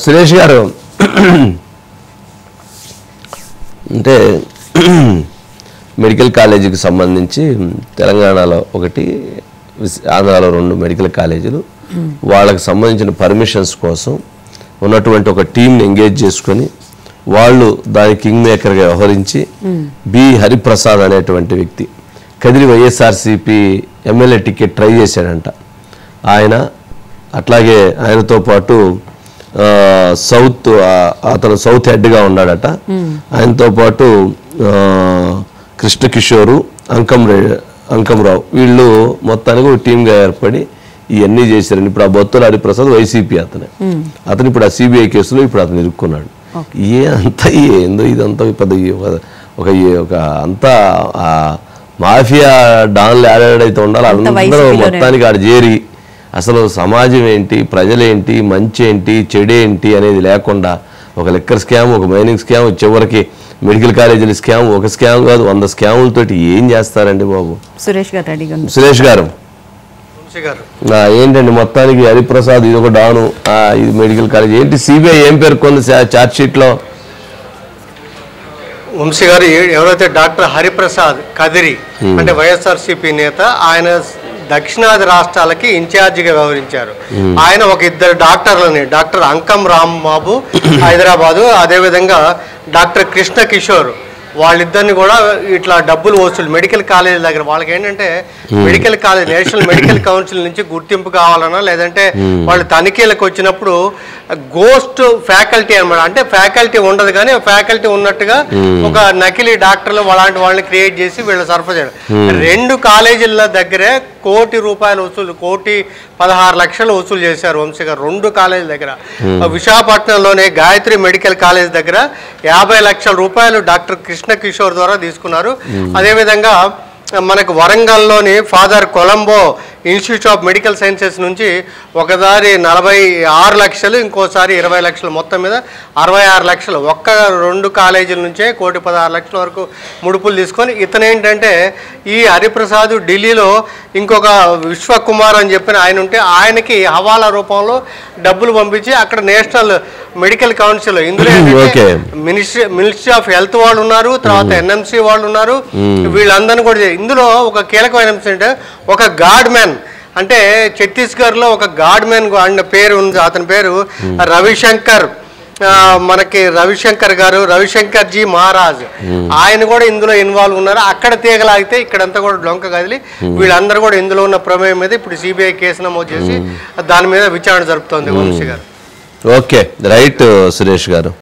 సురేష్ గారు అంటే మెడికల్ కాలేజీకి సంబంధించి తెలంగాణలో ఒకటి, ఆంధ్రాలో 2 మెడికల్ కాలేజీలు, వాళ్ళకి సంబంధించిన పర్మిషన్స్ కోసం ఉన్నటువంటి ఒక టీంని ఎంగేజ్ చేసుకొని వాళ్ళు దాని కింగ్ మేకర్గా వ్యవహరించి బి హరిప్రసాద్ అనేటువంటి వ్యక్తి Kadiri YSRCP MLA ticket try చేశాడంట ఆయన. అట్లాగే ఆయనతో పాటు అతను సౌత్ హెడ్గా ఉన్నాడట. ఆయనతో పాటు కృష్ణకిషోరు, అంకంరావు వీళ్ళు మొత్తానికి ఒక టీమ్గా ఏర్పడి ఇవన్నీ చేశారండి. ఇప్పుడు ఆ బొత్తుల హరిప్రసాద్ వైసీపీ అతను ఇప్పుడు ఆ సిబిఐ కేసులో ఇప్పుడు అతను ఇరుక్కున్నాడు. ఏందో ఇదంతా పెద్ద ఒక అంతా మాఫియా డాన్లు ఆడాడైతే ఉండాలి అందరూ మొత్తానికి ఆడ చేరి అసలు సమాజం ఏంటి, ప్రజలేంటి, మంచి ఏంటి, చెడేంటి అనేది లేకుండా ఒక లిక్కర్ స్కామ్, ఒక మైనింగ్ స్కామ్, చివరికి మెడికల్ కాలేజీల స్కామ్, ఒక స్కామ్ కాదు 100 స్కాములతోటి ఏం చేస్తారండి బాబు. సురేష్ గారు ఏంటండి మొత్తానికి హరిప్రసాద్ ఇది ఒక డాను, ఇది మెడికల్ కాలేజ్ ఏంటి, సిబిఐ ఏం పేర్కొంది ఛార్జ్ షీట్ లో? వంశీ గారు ఎవరైతే డాక్టర్ హరిప్రసాద్ కదిరి అంటే వైఎస్ఆర్సీపీ నేత, ఆయన దక్షిణాది రాష్ట్రాలకి ఇన్ఛార్జిగా వ్యవహరించారు. ఆయన ఒక 2 డాక్టర్లని, డాక్టర్ అంకం రాంబాబు హైదరాబాదు, అదేవిధంగా డాక్టర్ కృష్ణ కిషోర్, వాళ్ళిద్దరిని కూడా ఇట్లా డబ్బులు వసూలు మెడికల్ కాలేజీల దగ్గర. వాళ్ళకి ఏంటంటే medical college national medical council నుంచి గుర్తింపు కావాలన్నా, లేదంటే వాళ్ళు తనిఖీలకు వచ్చినప్పుడు గోస్ట్ ఫ్యాకల్టీ అనమాట, అంటే ఫ్యాకల్టీ ఉండదు కానీ ఫ్యాకల్టీ ఉన్నట్టుగా ఒక నకిలీ డాక్టర్లు అలాంటి వాళ్ళని క్రియేట్ చేసి వీళ్ళు సరఫరా చేయడం. 2 కాలేజీల దగ్గరే ₹1,00,00,000 వసూలు, 1,16,00,000 వసూలు చేశారు వంశీ గారు 2 కాలేజీల దగ్గర. విశాఖపట్నంలోనే గాయత్రి మెడికల్ కాలేజ్ దగ్గర ₹50 లక్షల డాక్టర్ కృష్ణ కిషోర్ ద్వారా తీసుకున్నారు. అదేవిధంగా మనకు వరంగల్లోని father Colombo institute of medical sciences నుంచి ఒకసారి 46 లక్షలు, ఇంకోసారి 20 లక్షలు, మొత్తం మీద 66 లక్షలు. 2 కాలేజీల నుంచే 1,16,00,000 వరకు ముడుపులు తీసుకొని ఇతనేంటంటే ఈ హరిప్రసాద్ ఢిల్లీలో ఇంకొక విశ్వకుమార్ అని చెప్పిన ఆయన ఉంటే ఆయనకి హవాలా రూపంలో డబ్బులు పంపించి అక్కడ నేషనల్ మెడికల్ కౌన్సిల్, ఇందులో మినిస్ట్రీ ఆఫ్ హెల్త్ వాళ్ళు ఉన్నారు, తర్వాత ఎన్ఎంసీ వాళ్ళు ఉన్నారు, వీళ్ళందరినీ కూడా. ఇందులో ఒక కీలకమైన అంశం అంటే ఒక గాడ్ మ్యాన్, అంటే ఛత్తీస్గఢ్లో ఒక గాడ్ మ్యాన్ అన్న పేరు ఉంది, అతని పేరు రవిశంకర్, మనకి రవిశంకర్ జీ మహారాజ్, ఆయన కూడా ఇందులో ఇన్వాల్వ్ ఉన్నారు. అక్కడ తీగలాగితే ఇక్కడంతా కూడా డొంక కదిలి వీళ్ళందరూ కూడా ఇందులో ఉన్న ప్రమేయం మీద ఇప్పుడు సిబిఐ కేసు నమోదు చేసి దాని మీద విచారణ జరుపుతోంది వంశీ గారు. ఓకే, రైట్ సురేష్ గారు.